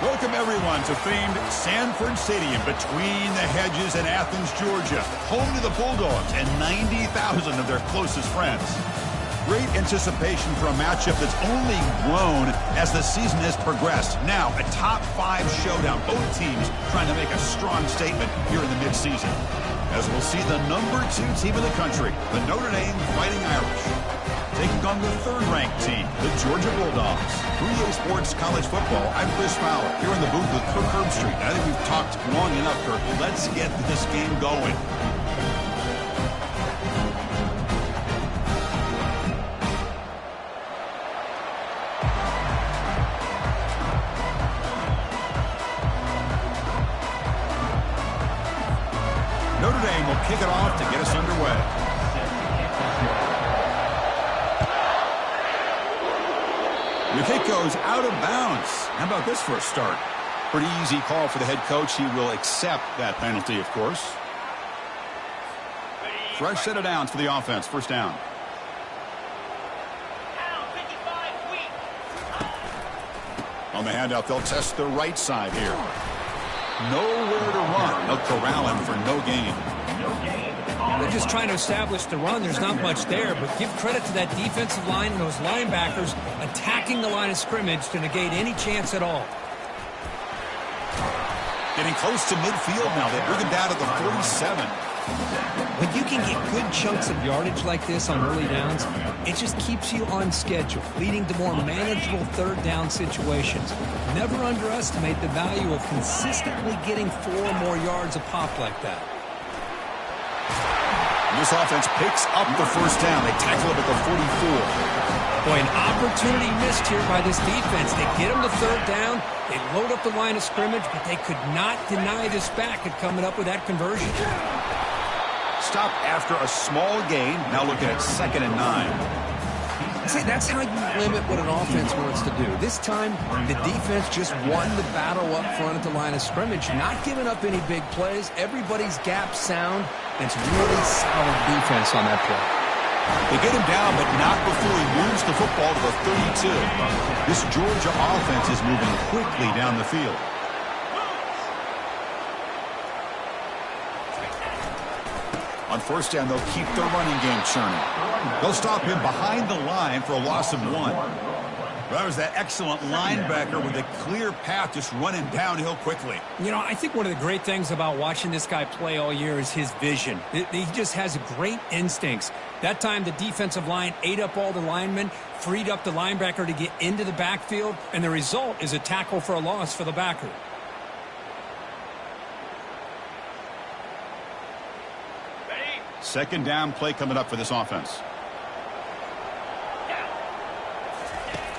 Welcome, everyone, to famed Sanford Stadium between the hedges in Athens, Georgia, home to the Bulldogs and 90,000 of their closest friends. Great anticipation for a matchup that's only grown as the season has progressed. Now, a top-5 showdown. Both teams trying to make a strong statement here in the midseason. As we'll see the number 2 team in the country, the Notre Dame Fighting Irish, taking on the third-ranked team, the Georgia Bulldogs. 3A Sports College Football, I'm Chris Fowler, here in the booth with Kirk Herbstreit. I think we've talked long enough, Kirk. Let's get this game going. Notre Dame will kick it off to get us underway. The kick goes out of bounds. How about this for a start? Pretty easy call for the head coach. He will accept that penalty, of course. Fresh set of downs for the offense. First down. On the handout, they'll test the right side here. Nowhere to run. They'll corral him for no gain. They're just trying to establish the run. There's not much there, but give credit to that defensive line and those linebackers attacking the line of scrimmage to negate any chance at all. Getting close to midfield now. They bring him down to the 47. When you can get good chunks of yardage like this on early downs, it just keeps you on schedule, leading to more manageable third down situations. Never underestimate the value of consistently getting 4 or more yards a pop like that. This offense picks up the first down. They tackle him at the 44. Boy, an opportunity missed here by this defense. They get him the third down. They load up the line of scrimmage, but they could not deny this back at coming up with that conversion. Stop after a small gain. Now looking at 2nd and 9. See, that's how you limit what an offense wants to do. This time, the defense just won the battle up front at the line of scrimmage, not giving up any big plays. Everybody's gap sound. It's really solid defense on that play. They get him down, but not before he moves the football to the 32. This Georgia offense is moving quickly down the field. On first down, they'll keep their running game churning. They'll stop him behind the line for a loss of 1. That was that excellent linebacker with a clear path just running downhill quickly. You know, I think one of the great things about watching this guy play all year is his vision. He just has great instincts. That time, the defensive line ate up all the linemen, freed up the linebacker to get into the backfield, and the result is a tackle for a loss for the backer. Second down play coming up for this offense.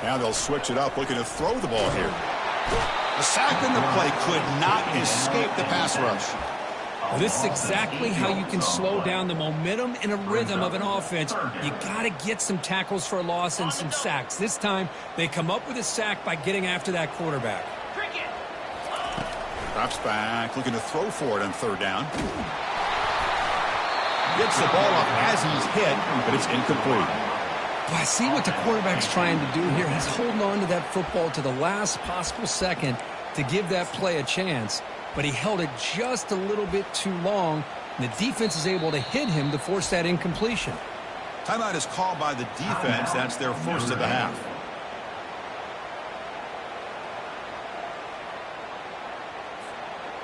Now they'll switch it up, looking to throw the ball here. The sack in the play could not escape the pass rush. Well, this is exactly how you can slow down the momentum and a rhythm of an offense. You got to get some tackles for a loss and some sacks. This time, they come up with a sack by getting after that quarterback. Drops back, looking to throw for it on third down. Gets the ball up as he's hit, but it's incomplete. Well, I see what the quarterback's trying to do here. He's holding on to that football to the last possible second to give that play a chance, but he held it just a little bit too long, and the defense is able to hit him to force that incompletion. Timeout is called by the defense. That's their first of the half.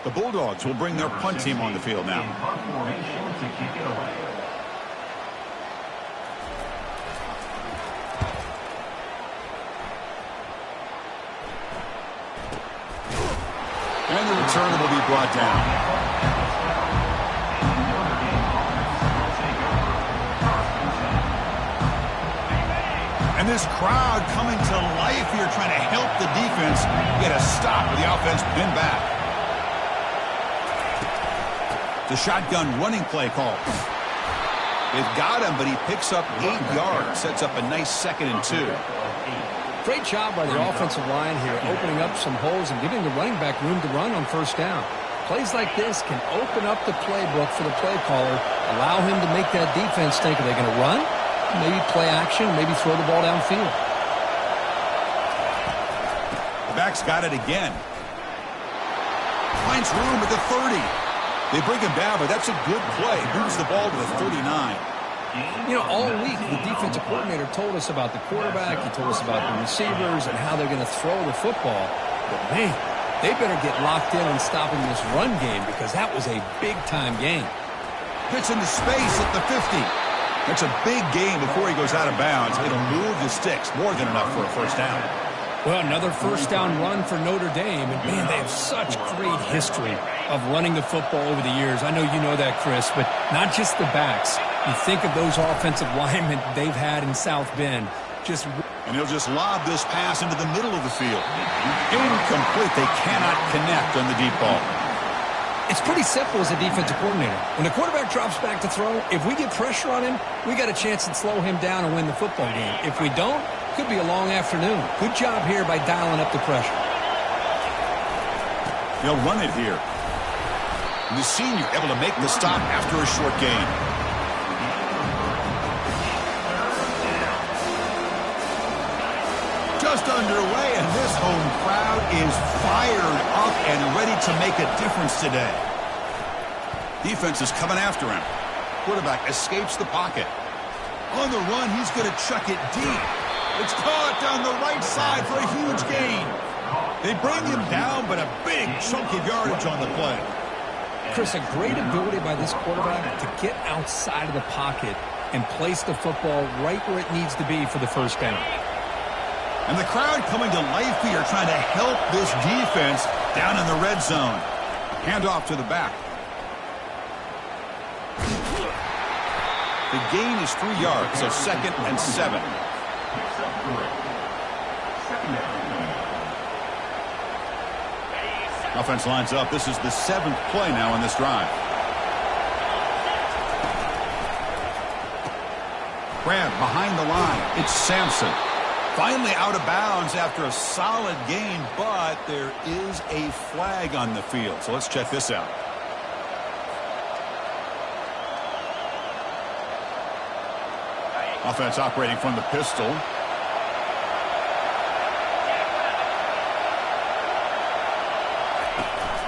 The Bulldogs will bring their punt team on the field now. And the return will be brought down. And this crowd coming to life here, trying to help the defense get a stop with the offense pinned back. The shotgun running play call. They've got him, but he picks up 8 yards. Sets up a nice 2nd and 2. Great job by the offensive line here, opening up some holes and giving the running back room to run on first down. Plays like this can open up the playbook for the play caller, allow him to make that defense think, are they going to run? Maybe play action, maybe throw the ball downfield. The back's got it again. Finds room at the 30. They bring him down, but that's a good play. Moves the ball to the 39. You know, all week, the defensive coordinator told us about the quarterback. He told us about the receivers and how they're going to throw the football. But, man, they better get locked in on stopping this run game because that was a big-time game. Gets into space at the 50. That's a big gain before he goes out of bounds. It'll move the sticks. More than enough for a first down. Well, another first down run for Notre Dame. And, man, they have such great history of running the football over the years. I know you know that, Chris, but not just the backs. You think of those offensive linemen they've had in South Bend. And he'll just lob this pass into the middle of the field. Incomplete. They cannot connect on the deep ball. It's pretty simple as a defensive coordinator. When the quarterback drops back to throw, if we get pressure on him, we got a chance to slow him down and win the football game. If we don't, could be a long afternoon. Good job here by dialing up the pressure. They'll run it here. And the senior able to make the stop after a short gain. Just underway, and this home crowd is fired up and ready to make a difference today. Defense is coming after him. Quarterback escapes the pocket. On the run, he's going to chuck it deep. It's caught down the right side for a huge gain. They bring him down, but a big chunk of yardage on the play. Chris, a great ability by this quarterback to get outside of the pocket and place the football right where it needs to be for the first down. And the crowd coming to life here, trying to help this defense down in the red zone. Handoff to the back. The gain is 3 yards, so 2nd and 7. Offense lines up. This is the 7th play now in this drive. Grab behind the line. It's Sampson. Finally out of bounds after a solid gain, but there is a flag on the field. So let's check this out. Offense operating from the pistol.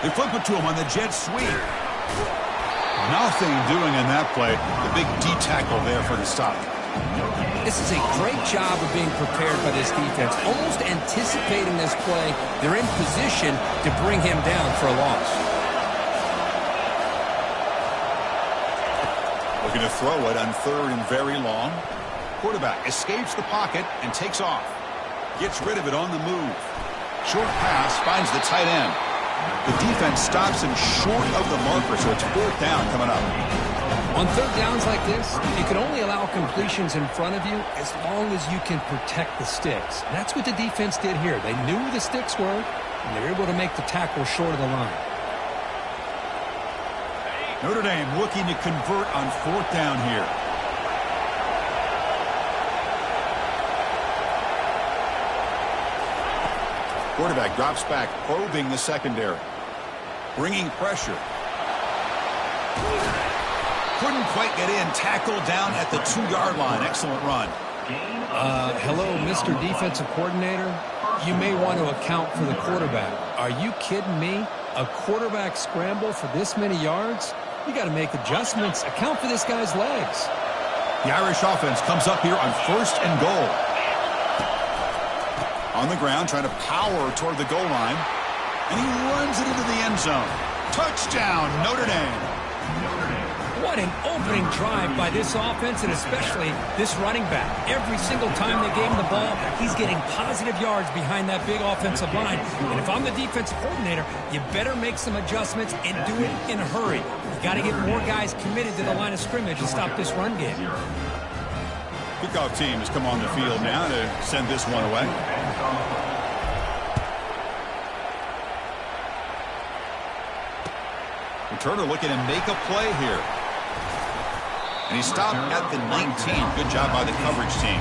They flip it to him on the jet sweep. Nothing doing in that play. The big D tackle there for the stop. This is a great job of being prepared by this defense, almost anticipating this play. They're in position to bring him down for a loss. Looking to throw it on 3rd and very long. Quarterback escapes the pocket and takes off. Gets rid of it on the move. Short pass finds the tight end. The defense stops him short of the marker, so it's 4th down coming up. On 3rd downs like this, you can only allow completions in front of you as long as you can protect the sticks. And that's what the defense did here. They knew where the sticks were, and they were able to make the tackle short of the line. Notre Dame looking to convert on 4th down here. Quarterback drops back, probing the secondary. Bringing pressure. Couldn't quite get in. Tackled down at the 2-yard line. Excellent run. Hello, Mr. Defensive Coordinator. You may want to account for the quarterback. Are you kidding me? A quarterback scramble for this many yards? You got to make adjustments. Account for this guy's legs. The Irish offense comes up here on 1st and goal. On the ground, trying to power toward the goal line. And he runs it into the end zone. Touchdown, Notre Dame. What an opening drive by this offense, and especially this running back. Every single time they gave him the ball, he's getting positive yards behind that big offensive line. And if I'm the defensive coordinator, you better make some adjustments and do it in a hurry. You got to get more guys committed to the line of scrimmage and stop this run game. Kickoff team has come on the field now to send this one away. Returner looking to make a play here. And he stopped at the 19. Good job by the coverage team.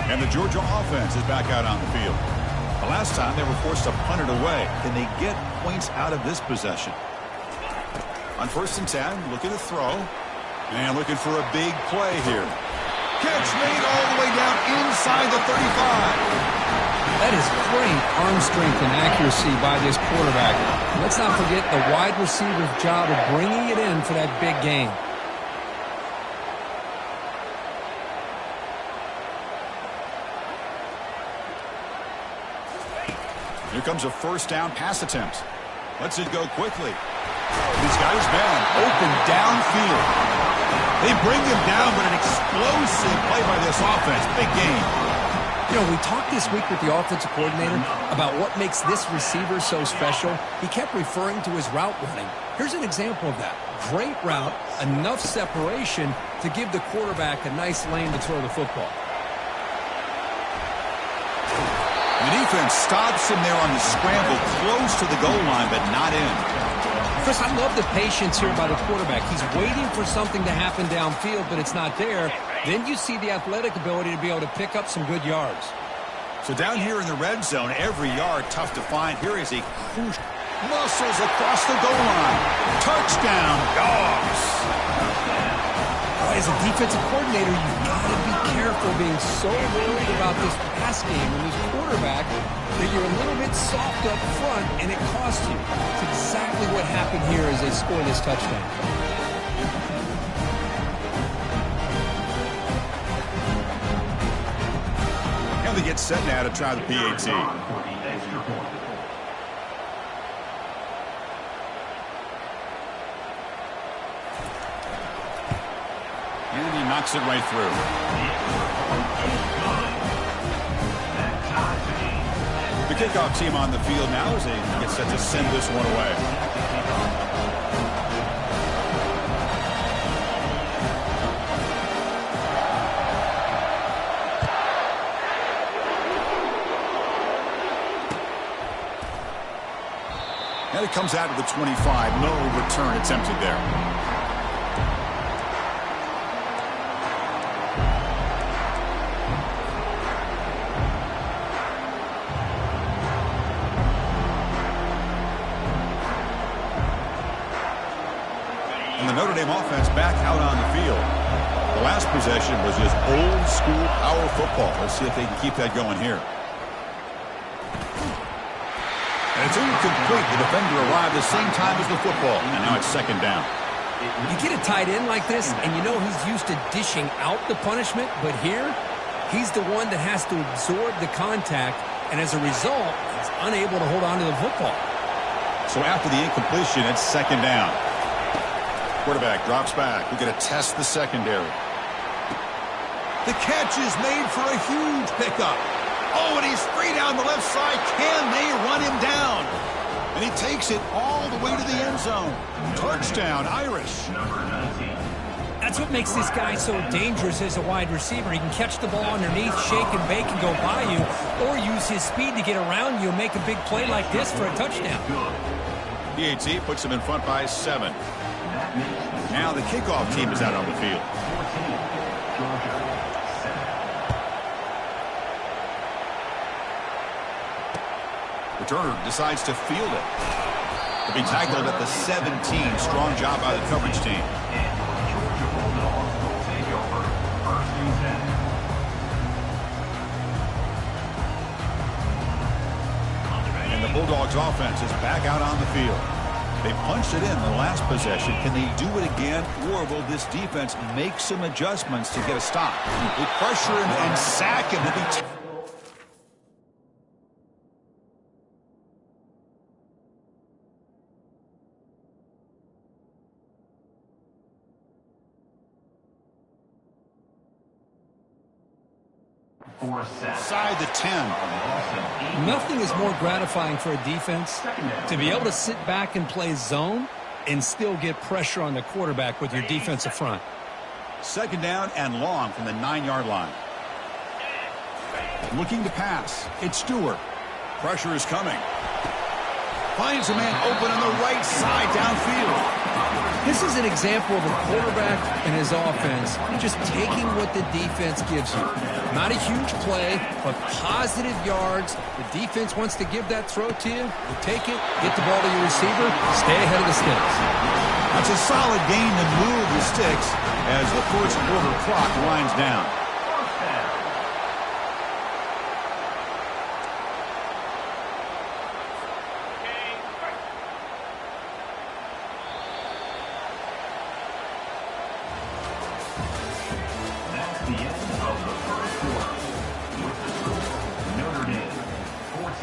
And the Georgia offense is back out on the field. The last time they were forced to punt it away. Can they get points out of this possession? On 1st and 10, looking to throw. And looking for a big play here. Catch made all the way down inside the 35. That is great arm strength and accuracy by this quarterback. Let's not forget the wide receiver's job of bringing it in for that big gain. Here comes a first down pass attempt. Lets it go quickly. He's got his man open downfield. They bring him down, but an explosive play by this offense. Big game. You know, we talked this week with the offensive coordinator about what makes this receiver so special. He kept referring to his route running. Here's an example of that. Great route, enough separation to give the quarterback a nice lane to throw the football. The defense stops him there on the scramble, close to the goal line, but not in. Chris, I love the patience here by the quarterback. He's waiting for something to happen downfield, but it's not there. Then you see the athletic ability to be able to pick up some good yards. So down here in the red zone, every yard tough to find. Here is a crucial muscles across the goal line. Touchdown, Dogs. As a defensive coordinator, you've got to be careful being so worried about this pass game and this quarterback that you're a little bit soft up front and it costs you. It's exactly what happened here as they score this touchdown. Now they get set now to try the PAT. And he knocks it right through. The kickoff team on the field now as they get set to send this one away. And it comes out to the 25. No return attempted there. And the Notre Dame offense back out on the field. The last possession was just old school power football. Let's see if they can keep that going here. And it's incomplete. The defender arrived the same time as the football. And now it's second down. You get a tight end like this, and you know he's used to dishing out the punishment, but here, he's the one that has to absorb the contact, and as a result, he's unable to hold on to the football. So after the incompletion, it's second down. Quarterback drops back. We're going to test the secondary. The catch is made for a huge pickup. Oh, and he's free down the left side. Can they run him down? And he takes it all the way to the end zone. Touchdown, Irish. That's what makes this guy so dangerous as a wide receiver. He can catch the ball underneath, shake and bake and go by you, or use his speed to get around you and make a big play like this for a touchdown. PAT puts him in front by 7. Now the kickoff team is out on the field. Returner decides to field it. To be tackled at the 17. Strong job by the coverage team. And the Bulldogs offense is back out on the field. They punched it in the last possession. Can they do it again, or will this defense make some adjustments to get a stop? They pressure him and sack him. Inside the 10. Nothing is more gratifying for a defense to be able to sit back and play zone and still get pressure on the quarterback with your defensive front. Second down and long from the 9-yard line. Looking to pass. It's Stewart. Pressure is coming. Finds a man open on the right side downfield. This is an example of a quarterback and his offense just taking what the defense gives you. Not a huge play, but positive yards. The defense wants to give that throw to you. You take it, get the ball to your receiver, stay ahead of the sticks. That's a solid gain to move the sticks as the first quarter clock winds down.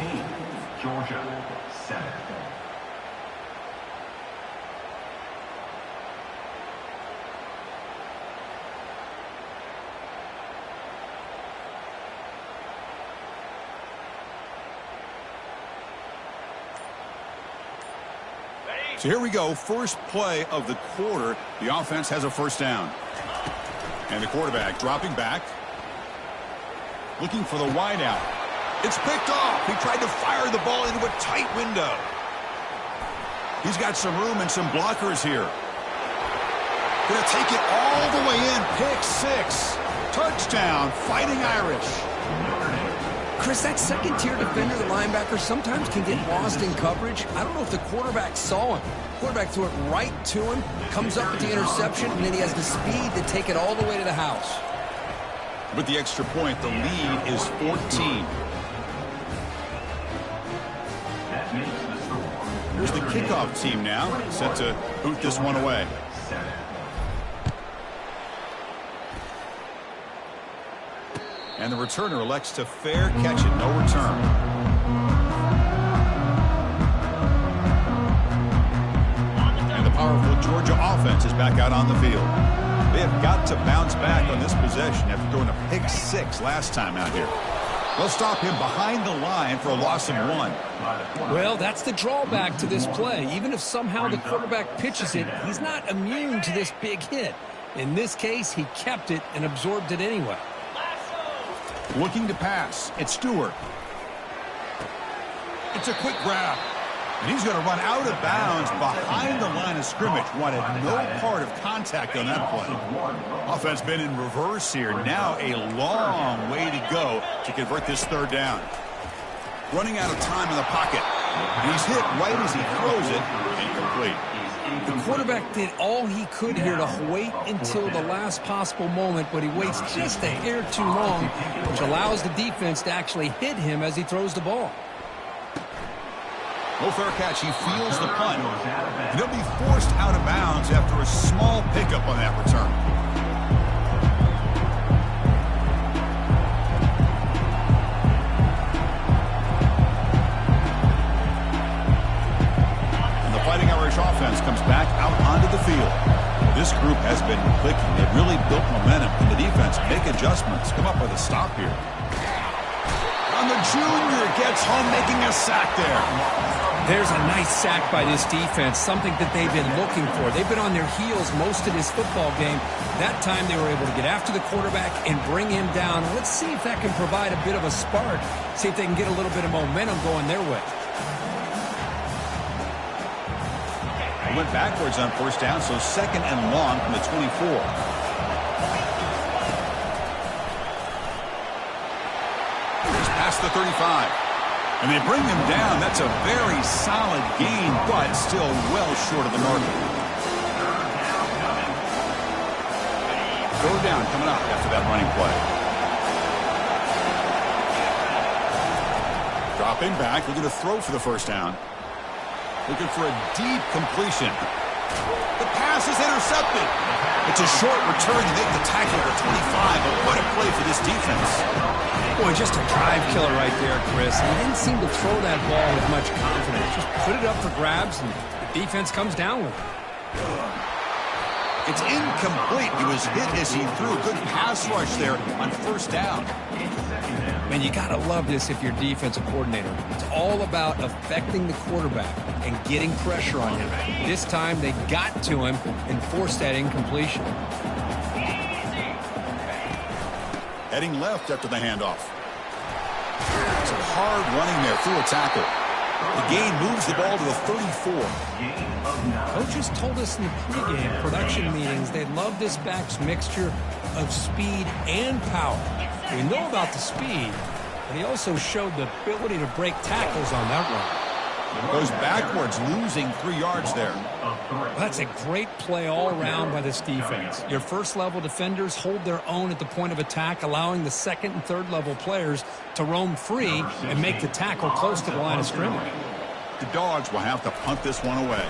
14, Georgia, 7. So here we go, first play of the quarter. The offense has a first down. And the quarterback dropping back. Looking for the wide out. It's picked off. He tried to fire the ball into a tight window. He's got some room and some blockers here. Going to take it all the way in. Pick 6. Touchdown, Fighting Irish. Chris, that second-tier defender, the linebacker, sometimes can get lost in coverage. I don't know if the quarterback saw him. The quarterback threw it right to him, comes up with the interception, and then he has the speed to take it all the way to the house. With the extra point, the lead is 14. Here's the kickoff team now, set to boot this one away. And the returner elects to fair catch it, no return. And the powerful Georgia offense is back out on the field. They have got to bounce back on this possession after throwing a pick 6 last time out here. They'll stop him behind the line for a loss of 1. Well, that's the drawback to this play. Even if somehow the quarterback pitches it, he's not immune to this big hit. In this case, he kept it and absorbed it anyway. Looking to pass. It's Stewart. It's a quick grab. And he's going to run out of bounds behind the line of scrimmage. Wanted no part of contact on that play. Offense been in reverse here. Now a long way to go to convert this third down. Running out of time in the pocket. And he's hit right as he throws it. Incomplete. The quarterback did all he could here to wait until the last possible moment, but he waits just a hair too long, which allows the defense to actually hit him as he throws the ball. No fair catch. He feels the punt. And he'll be forced out of bounds after a small pickup on that return. And the Fighting Irish offense comes back out onto the field. This group has been clicking. They've really built momentum. And the defense make adjustments. Come up with a stop here. And the junior gets home, making a sack there. There's a nice sack by this defense, something that they've been looking for. They've been on their heels most of this football game. That time they were able to get after the quarterback and bring him down. Let's see if that can provide a bit of a spark, see if they can get a little bit of momentum going their way. He went backwards on first down, so second and long from the 24. He's past the 35. And they bring him down. That's a very solid gain, but still well short of the mark. Third down coming up after that running play. Dropping back, looking to throw for the first down. Looking for a deep completion. The pass is intercepted. It's a short return to make the tackle at the 25, but what a play for this defense. Boy, just a drive killer right there, Chris. He didn't seem to throw that ball with much confidence. Just put it up for grabs, and the defense comes down with it. It's incomplete. He was hit as he threw a good pass rush there on first down. Man, you got to love this if you're a defensive coordinator. It's all about affecting the quarterback and getting pressure on him. This time, they got to him and forced that incompletion. Heading left after the handoff. Some hard running there through a tackle. The gain moves the ball to the 34. Coaches told us in the pregame production meetings they love this back's mixture of speed and power. We know about the speed, but he also showed the ability to break tackles on that run. Goes backwards, losing 3 yards there. Well, that's a great play all around by this defense. Your first-level defenders hold their own at the point of attack, allowing the second and third-level players to roam free and make the tackle close to the line of scrimmage. The Dogs will have to punt this one away.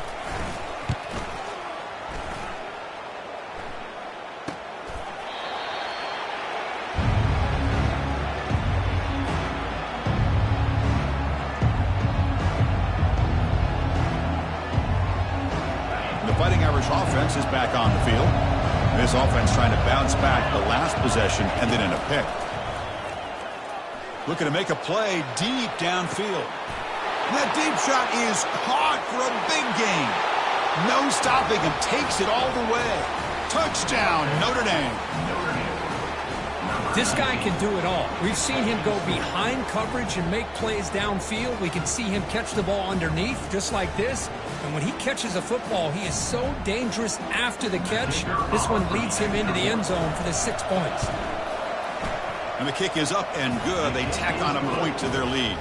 Fighting Irish offense is back on the field. This offense trying to bounce back the last possession, ended in a pick. Looking to make a play deep downfield. And that deep shot is caught for a big gain. No stopping him. Takes it all the way. Touchdown, Notre Dame. This guy can do it all. We've seen him go behind coverage and make plays downfield. We can see him catch the ball underneath, just like this. And when he catches a football, he is so dangerous after the catch. This one leads him into the end zone for the 6 points. And the kick is up and good. They tack on a point to their lead.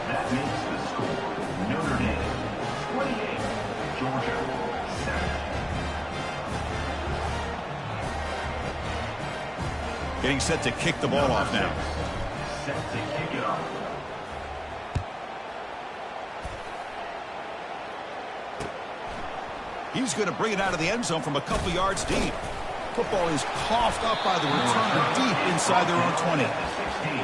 That makes the score Notre Dame 28, Georgia 7. Getting set to kick the ball off now. Set to kick it off. He's going to bring it out of the end zone from a couple yards deep. Football is coughed up by the returner deep inside their own 20.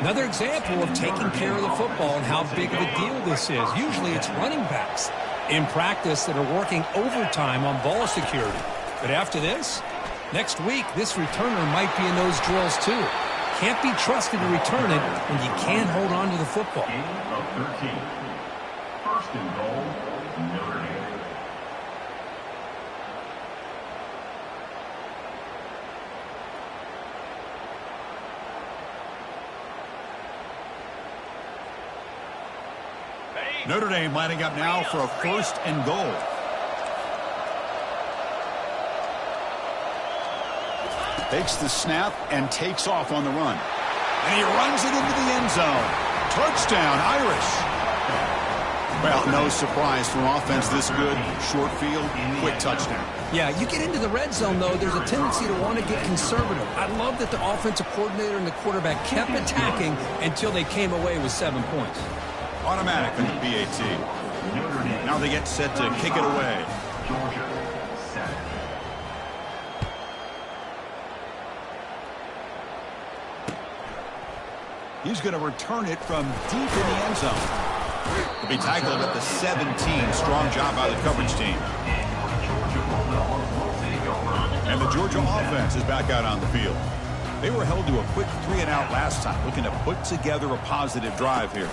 Another example of taking care of the football and how big of a deal this is. Usually it's running backs in practice that are working overtime on ball security. But after this, next week, this returner might be in those drills too. Can't be trusted to return it when you can't hold on to the football. Gain of 13. First and goal, Notre Dame. Notre Dame lining up now for a first and goal. Takes the snap and takes off on the run. And he runs it into the end zone. Touchdown, Irish. Well, no surprise from offense this good. Short field, quick touchdown. Yeah, you get into the red zone, though, there's a tendency to want to get conservative. I love that the offensive coordinator and the quarterback kept attacking until they came away with 7 points. Automatic on the BAT. Now they get set to kick it away. Georgia 7. He's going to return it from deep in the end zone. He'll be tackled at the 17. Strong job by the coverage team. And the Georgia offense is back out on the field. They were held to a quick 3-and-out last time, looking to put together a positive drive here.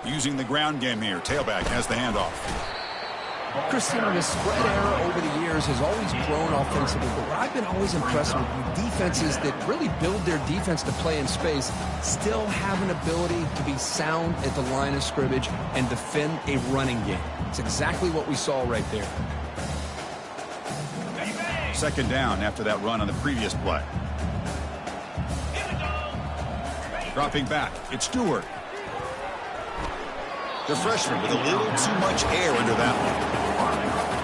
Using the ground game here. Tailback has the handoff. Christian, the spread era over the years has always grown offensively, but what I've been always impressed with defenses that really build their defense to play in space still have an ability to be sound at the line of scrimmage and defend a running game. It's exactly what we saw right there. Second down after that run on the previous play. Dropping back, it's Stewart. The freshman with a little too much air under that one.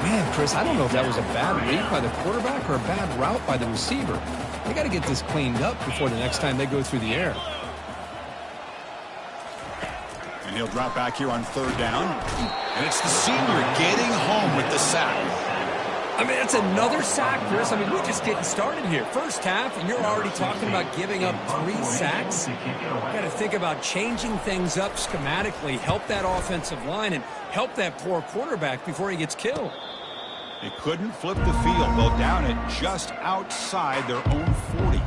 Man, Chris, I don't know if that was a bad read by the quarterback or a bad route by the receiver. They got to get this cleaned up before the next time they go through the air. And he'll drop back here on third down. And it's the senior getting home with the sack. I mean, that's another sack, Chris. I mean, we're just getting started here. First half, and you're already talking about giving up 3 sacks. You got to think about changing things up schematically, help that offensive line, and help that poor quarterback before he gets killed. They couldn't flip the field. They'll down it just outside their own 40.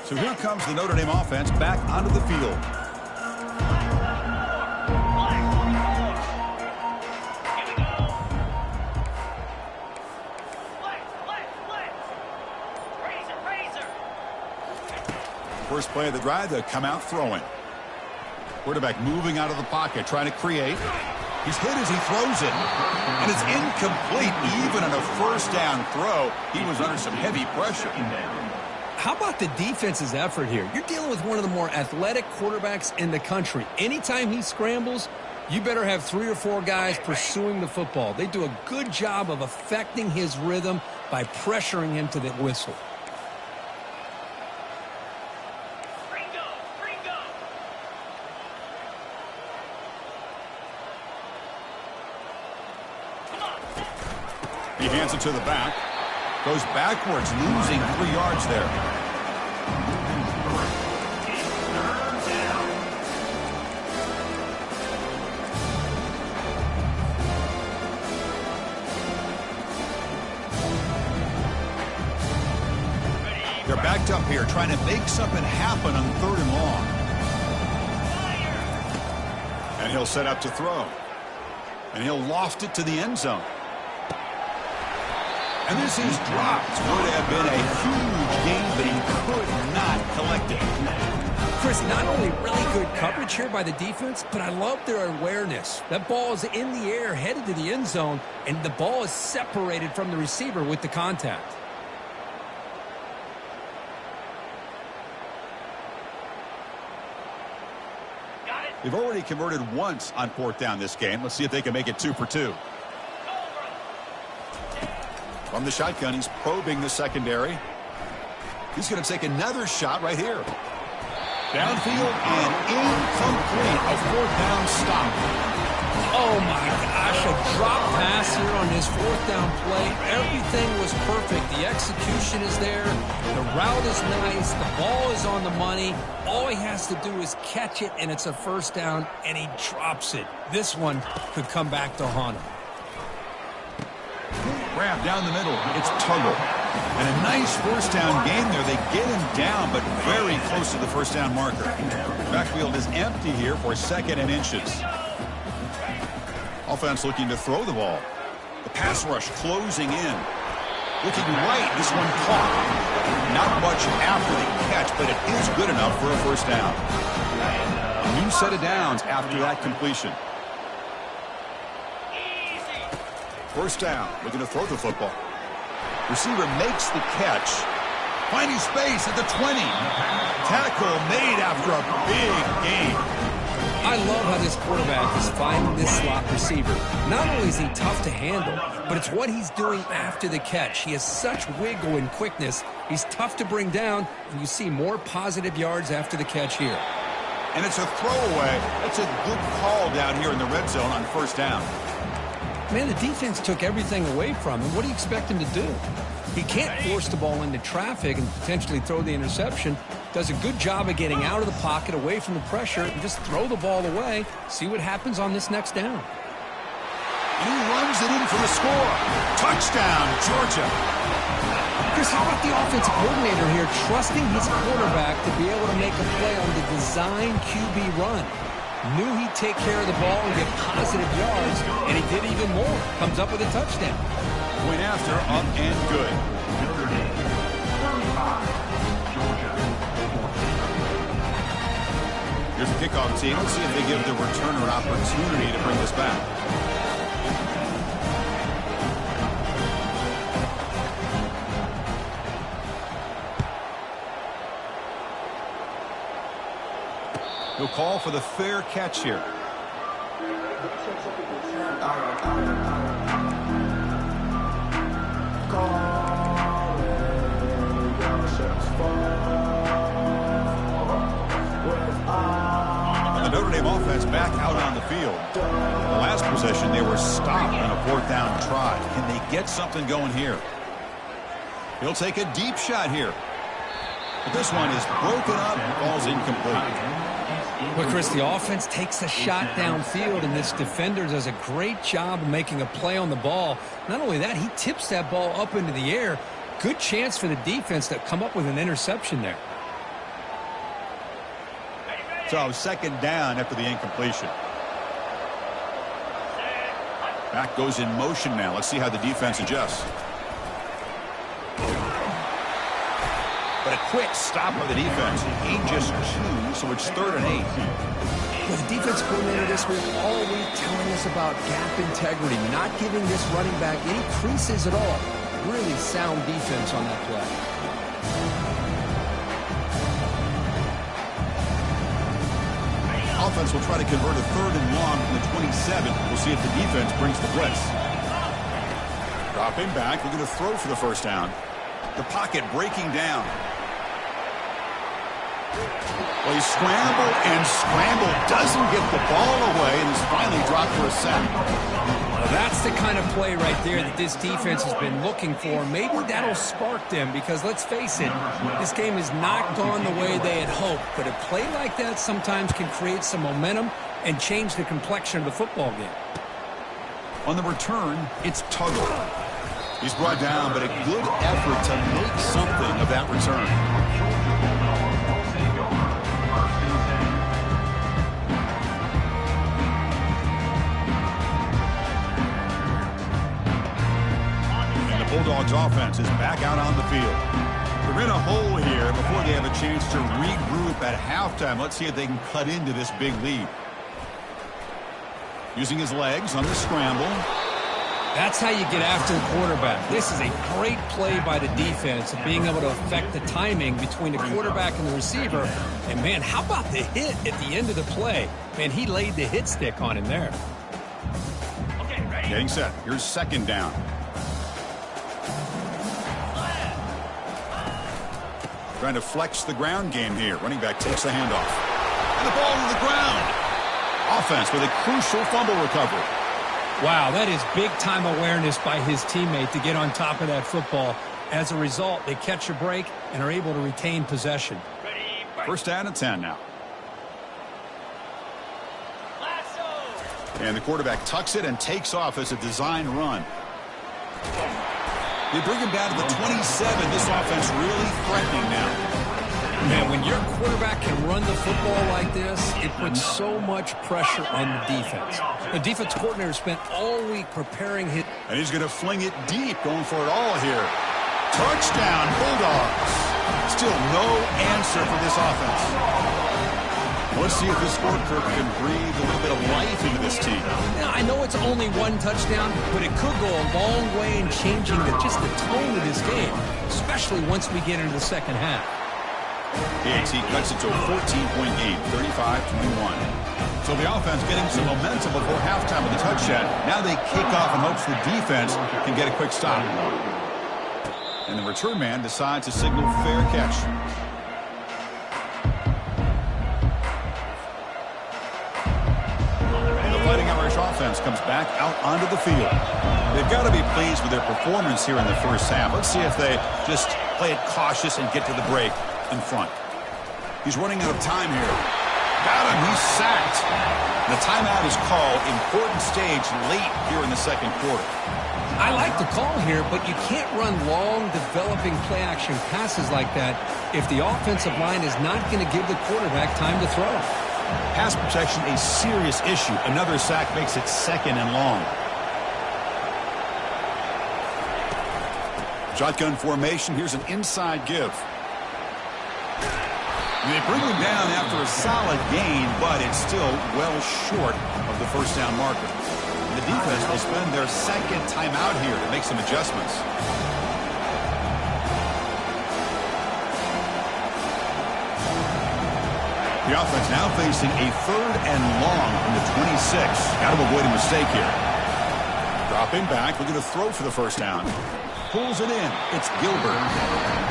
So here comes the Notre Dame offense back onto the field. First play of the drive, they'll come out throwing. Quarterback moving out of the pocket, trying to create. He's hit as he throws it. And it's incomplete. Even on a first down throw, he was under some heavy pressure. How about the defense's effort here? You're dealing with one of the more athletic quarterbacks in the country. Anytime he scrambles, you better have 3 or 4 guys pursuing the football. They do a good job of affecting his rhythm by pressuring him to the whistle. He hands it to the back. Goes backwards, losing 3 yards there. They're backed up here, trying to make something happen on 3rd and long. And he'll set up to throw. And he'll loft it to the end zone. And this is dropped. Would have been a huge gain, but he could not collect it. Chris, not only really good coverage here by the defense, but I love their awareness. That ball is in the air, headed to the end zone, and the ball is separated from the receiver with the contact. They've already converted once on 4th down this game. Let's see if they can make it 2 for 2. From the shotgun, he's probing the secondary. He's going to take another shot right here. Downfield and incomplete. A 4th down stop. Oh, my gosh, a drop pass here on this 4th down play. Everything was perfect. The execution is there. The route is nice. The ball is on the money. All he has to do is catch it, and it's a 1st down, and he drops it. This one could come back to haunt him. Grab down the middle. It's Tuggle. And a nice 1st down gain there. They get him down, but very close to the 1st down marker. Backfield is empty here for 2nd and inches. Offense looking to throw the ball. The pass rush closing in. Looking right. This one caught. Not much after the catch, but it is good enough for a 1st down. A new set of downs after that completion. 1st down. Looking to throw the football. Receiver makes the catch. Finding space at the 20. Tackle made after a big gain. I love how this quarterback is finding this slot receiver. Not only is he tough to handle, but it's what he's doing after the catch. He has such wiggle and quickness. He's tough to bring down, and you see more positive yards after the catch here. And it's a throwaway. That's a good call down here in the red zone on 1st down. Man, the defense took everything away from him. What do you expect him to do? He can't force the ball into traffic and potentially throw the interception. Does a good job of getting out of the pocket, away from the pressure, and just throw the ball away. See what happens on this next down. And he runs it in for the score. Touchdown, Georgia. Chris, how about the offensive coordinator here trusting his quarterback to be able to make a play on the design QB run? Knew he'd take care of the ball and get positive yards, and he did even more. Comes up with a touchdown. Point after, up and good. Notre Dame, 35, Georgia, 14. Here's the kickoff team. Let's see if they give the returner an opportunity to bring this back. He'll call for the fair catch here. And the Notre Dame offense back out on the field. The last possession, they were stopped on a 4th down try. Can they get something going here? He'll take a deep shot here. But this one is broken up and falls incomplete. But, Chris, the offense takes a shot downfield, and this defender does a great job of making a play on the ball. Not only that, he tips that ball up into the air. Good chance for the defense to come up with an interception there. So 2nd down after the incompletion. Back goes in motion now. Let's see how the defense adjusts. But a quick stop by the defense. He just 2, so it's 3rd and 8. Well, the defense coordinator this week all week telling us about gap integrity, not giving this running back any creases at all. Really sound defense on that play. Offense will try to convert a 3rd and long from the 27. We'll see if the defense brings the blitz. Dropping back, looking to throw for the 1st down. The pocket breaking down. Well, he scrambled and scrambled, doesn't get the ball away, and is finally dropped for a sack. Well, that's the kind of play right there that this defense has been looking for. Maybe that'll spark them because, let's face it, this game has not gone the way they had hoped. But a play like that sometimes can create some momentum and change the complexion of the football game. On the return, it's Tuggle. He's brought down, but a good effort to make something of that return. Bulldogs offense is back out on the field. They're in a hole here before they have a chance to regroup at halftime. Let's see if they can cut into this big lead. Using his legs on the scramble. That's how you get after the quarterback. This is a great play by the defense of being able to affect the timing between the quarterback and the receiver. And, man, how about the hit at the end of the play? Man, he laid the hit stick on him there. Getting set. Here's second down. Trying to flex the ground game here. Running back takes the handoff. And the ball to the ground. Offense with a crucial fumble recovery. Wow, that is big-time awareness by his teammate to get on top of that football. As a result, they catch a break and are able to retain possession. First down and 10 now. And the quarterback tucks it and takes off as a design run. They bring him down to the 27. This offense really threatening now. Man, when your quarterback can run the football like this, it puts so much pressure on the defense. The defense coordinator spent all week preparing his... And he's going to fling it deep, going for it all here. Touchdown, Bulldogs. Still no answer for this offense. Let's see if this scorecard can breathe a little bit of life into this team. Now, I know it's only one touchdown, but it could go a long way in changing just the tone of this game, especially once we get into the second half. AXE cuts it to a 14-point game, 35-21. So the offense getting some momentum before halftime with a touchdown. Now they kick off in hopes the defense can get a quick stop. And the return man decides to signal fair catch. Fighting Irish offense comes back out onto the field. They've got to be pleased with their performance here in the first half. Let's see if they just play it cautious and get to the break in front. He's running out of time here. Got him. He's sacked. The timeout is called. Important stage late here in the second quarter. I like the call here, but you can't run long, developing play-action passes like that if the offensive line is not going to give the quarterback time to throw. Pass protection a serious issue. Another sack makes it second and long. Shotgun formation. Here's an inside give. They bring him down after a solid gain, but it's still well short of the first down marker. The defense will spend their second timeout here to make some adjustments. The offense now facing a third and long from the 26. Got to avoid a mistake here. Dropping back, looking to throw for the first down. Pulls it in. It's Gilbert.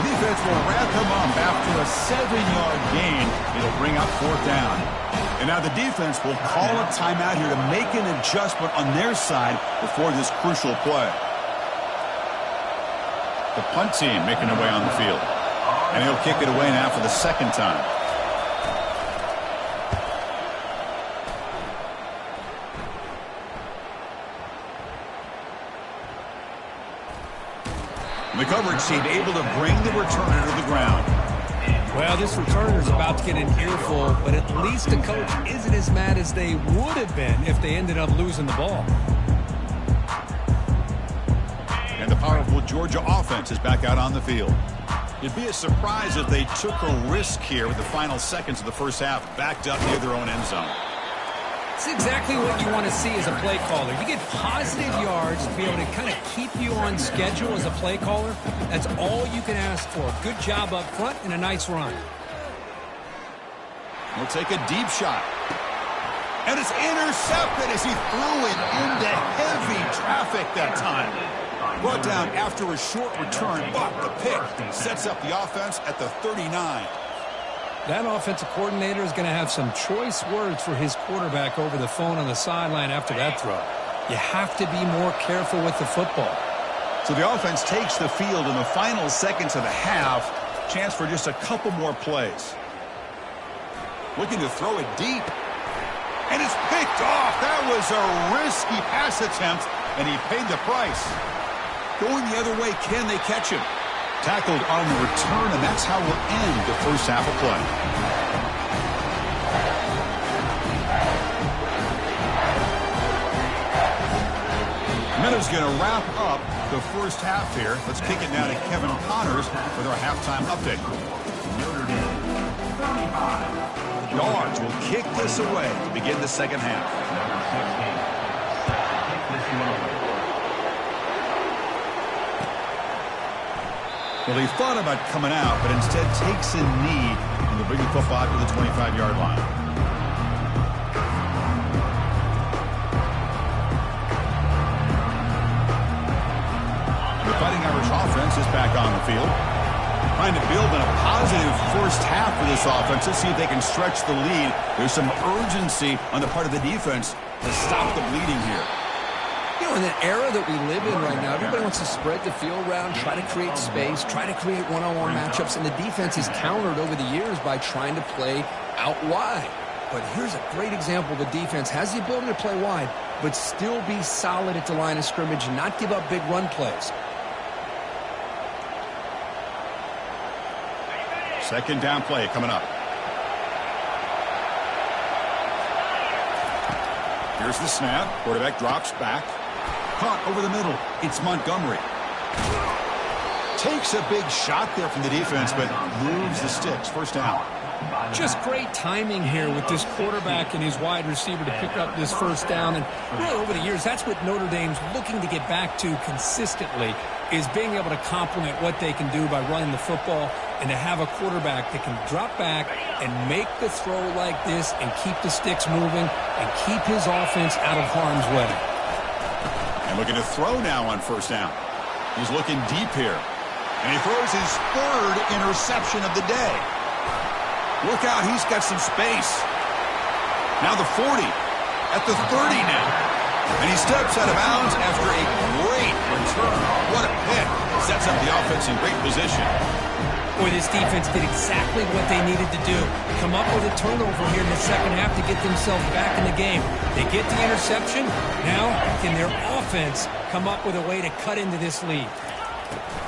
The defense will wrap him up after a 7-yard gain. It'll bring up fourth down. And now the defense will call a timeout here to make an adjustment on their side before this crucial play. The punt team making their way on the field. And he'll kick it away now for the second time. The coverage team able to bring the returner to the ground. Well, this returner is about to get an earful, but at least the coach isn't as mad as they would have been if they ended up losing the ball. And the powerful Georgia offense is back out on the field. It'd be a surprise if they took a risk here with the final seconds of the first half, backed up near their own end zone. It's exactly what you want to see as a play caller. You get positive yards to be able to kind of keep you on schedule as a play caller. That's all you can ask for. Good job up front and a nice run. We'll take a deep shot. And it's intercepted as he threw it into heavy traffic that time. Brought down after a short return, but the pick sets up the offense at the 39. That offensive coordinator is going to have some choice words for his quarterback over the phone on the sideline after that throw. You have to be more careful with the football. So the offense takes the field in the final seconds of the half. Chance for just a couple more plays. Looking to throw it deep. And it's picked off. That was a risky pass attempt, and he paid the price. Going the other way, can they catch him? Tackled on the return, and that's how we'll end the first half of play. Meadows going to wrap up the first half here. Let's kick it now to Kevin Connors with our halftime update. Notre Dame, 35. Dogs will kick this away to begin the second half. Number 16. Kick this one away. Well, he thought about coming out, but instead takes a knee and will bring the football out to the 25-yard line. The Fighting Irish offense is back on the field. Trying to build on a positive first half for this offense. Let's see if they can stretch the lead. There's some urgency on the part of the defense to stop the bleeding here. You know, in the era that we live in right now, everybody wants to spread the field around, try to create space, try to create one-on-one matchups, and the defense is countered over the years by trying to play out wide. But here's a great example. The defense has the ability to play wide, but still be solid at the line of scrimmage and not give up big run plays. Second down play coming up. Here's the snap. Quarterback drops back. Caught over the middle. It's Montgomery. Takes a big shot there from the defense, but moves the sticks. First down. Just great timing here with this quarterback and his wide receiver to pick up this first down. And really over the years, that's what Notre Dame's looking to get back to consistently, is being able to complement what they can do by running the football and to have a quarterback that can drop back and make the throw like this and keep the sticks moving and keep his offense out of harm's way. And looking to throw now on first down. He's looking deep here. And he throws his third interception of the day. Look out, he's got some space. Now the 40, at the 30 now. And he steps out of bounds after a great return. What a pick. Sets up the offense in great position. Boy, this defense did exactly what they needed to do. Come up with a turnover here in the second half to get themselves back in the game. They get the interception. Now, can their offense come up with a way to cut into this lead?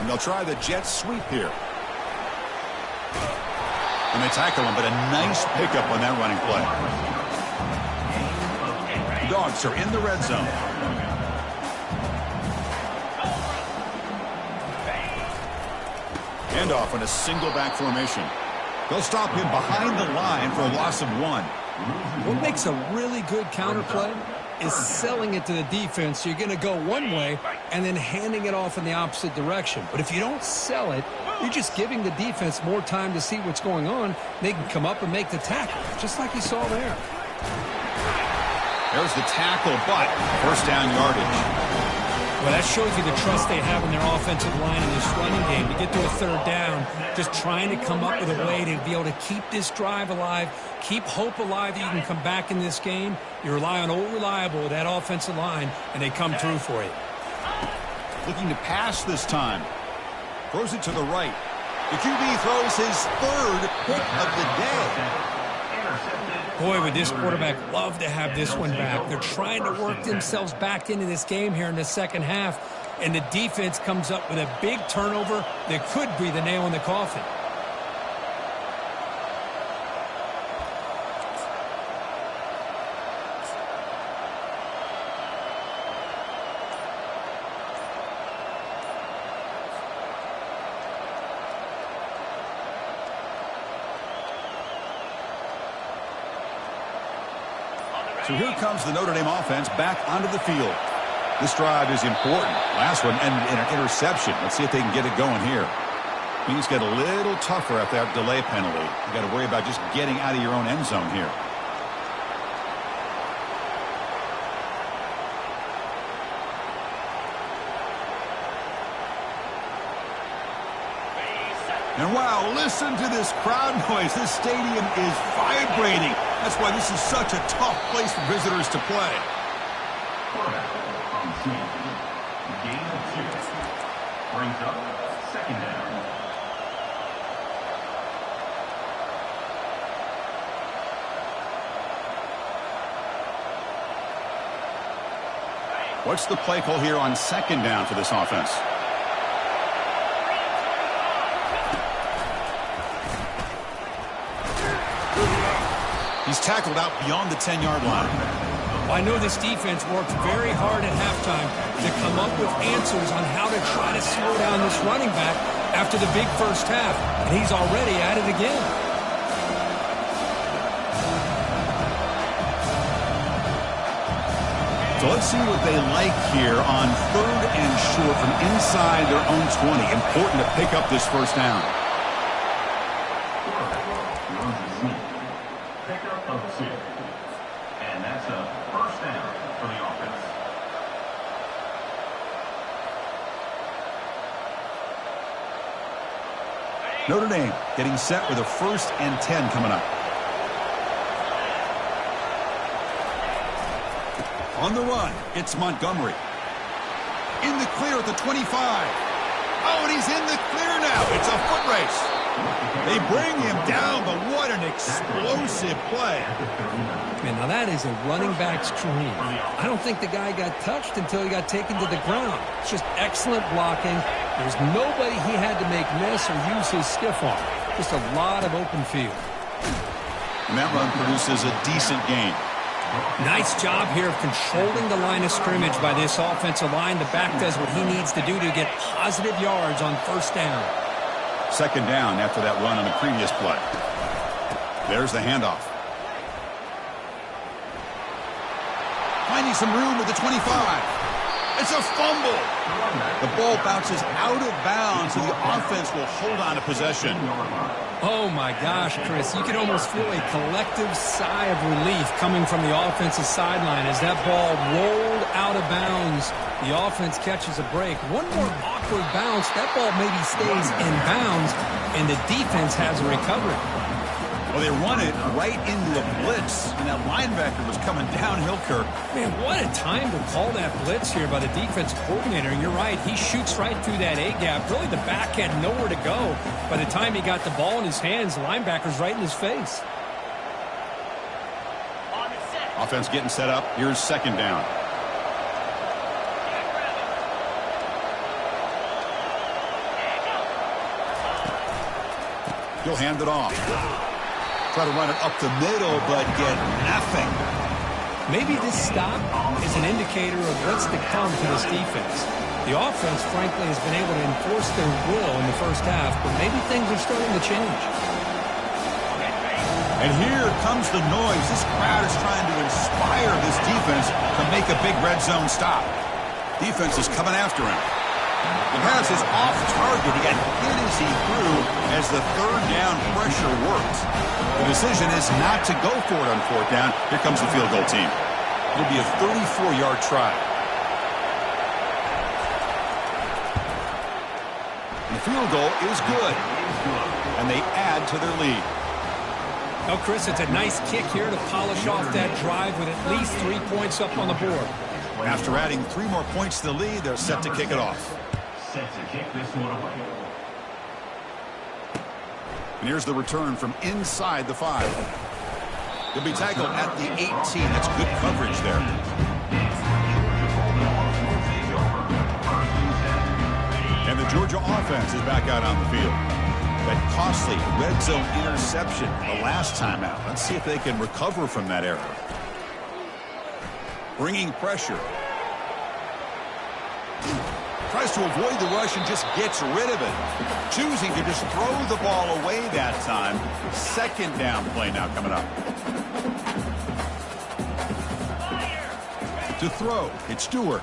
And they'll try the jet sweep here. And they tackle him, but a nice pickup on that running play. The Dogs are in the red zone. Handoff on a single back formation. They'll stop him behind the line for a loss of 1. What makes a really good counterplay is selling it to the defense. So you're going to go one way and then handing it off in the opposite direction. But if you don't sell it, you're just giving the defense more time to see what's going on. They can come up and make the tackle, just like you saw there. There's the tackle, but first down yardage. Well, that shows you the trust they have in their offensive line in this running game. To get to a third down, just trying to come up with a way to be able to keep this drive alive, keep hope alive that you can come back in this game. You rely on Old Reliable with that offensive line, and they come through for you. Looking to pass this time. Throws it to the right. The QB throws his third pick of the day. Boy, would this quarterback love to have this one back. They're trying to work themselves back into this game here in the second half, and the defense comes up with a big turnover that could be the nail in the coffin. So here comes the Notre Dame offense back onto the field. This drive is important. Last one, and an interception. Let's see if they can get it going here. Things get a little tougher after that delay penalty. You got to worry about just getting out of your own end zone here. And wow, listen to this crowd noise. This stadium is vibrating. That's why this is such a tough place for visitors to play. Quarterback on the scene. Gain of 2. Brings up second down. What's the play call here on second down for this offense? He's tackled out beyond the 10-yard line. I know this defense worked very hard at halftime to come up with answers on how to try to slow down this running back after the big first half, and he's already at it again. So let's see what they like here on 3rd and short from inside their own 20. Important to pick up this first down. Runs a sneak. Pickup of 2. And that's a first down for the offense. Notre Dame getting set with a 1st and 10 coming up. On the run, it's Montgomery. In the clear at the 25. Oh, and he's in the clear now. It's a foot race. They bring him down, but what an explosive play. Man, now that is a running back's dream. I don't think the guy got touched until he got taken to the ground. It's just excellent blocking. There's nobody he had to make miss or use his stiff arm. Just a lot of open field. And that run produces a decent gain. Nice job here of controlling the line of scrimmage by this offensive line. The back does what he needs to do to get positive yards on first down. Second down after that run on the previous play. There's the handoff. Finding some room with the 25. It's a fumble. The ball bounces out of bounds, and the offense will hold on to possession. Oh, my gosh, Chris. You can almost feel a collective sigh of relief coming from the offensive sideline as that ball rolled out of bounds. The offense catches a break. One more awkward bounce. That ball maybe stays in bounds, and the defense has a recovery. Well, they run it right into a blitz, and that linebacker was coming downhill, Kirk. Man, what a time to call that blitz here by the defensive coordinator. And you're right, he shoots right through that A-gap. Really, the back had nowhere to go. By the time he got the ball in his hands, the linebacker's right in his face. Offense getting set up. Here's second down. He'll hand it off. Try to run it up the middle, but get nothing. Maybe this stop is an indicator of what's to come to this defense. The offense, frankly, has been able to enforce their will in the first half, but maybe things are starting to change. And here comes the noise. This crowd is trying to inspire this defense to make a big red zone stop. Defense is coming after him. The pass is off target. He got hit as he threw as the 3rd down pressure worked. The decision is not to go for it on 4th down. Here comes the field goal team. It'll be a 34-yard try. And the field goal is good. And they add to their lead. Well, Chris, it's a nice kick here to polish off that drive with at least 3 points up on the board. After adding 3 more points to the lead, they're set to kick it off. Set to kick this one away. And here's the return from inside the 5. He'll be tackled at the 18. That's good coverage there. And the Georgia offense is back out on the field. That costly red zone interception the last time out. Let's see if they can recover from that error. Bringing pressure. Tries to avoid the rush and just gets rid of it. Choosing to just throw the ball away that time. Second down play now coming up. To throw, it's Stewart.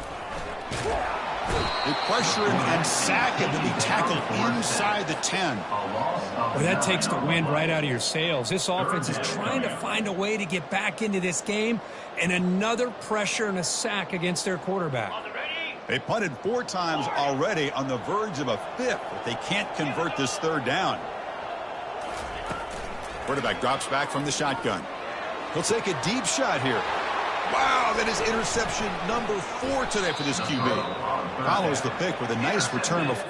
They pressure him and sack him to be tackled inside the 10. Well, that takes the wind right out of your sails. This offense is trying to find a way to get back into this game, and another pressure and a sack against their quarterback. They punted 4 times already, on the verge of a 5th if they can't convert this 3rd down. Quarterback drops back from the shotgun. He'll take a deep shot here. Wow, that is interception number 4 today for this QB. Follows the pick with a nice return of...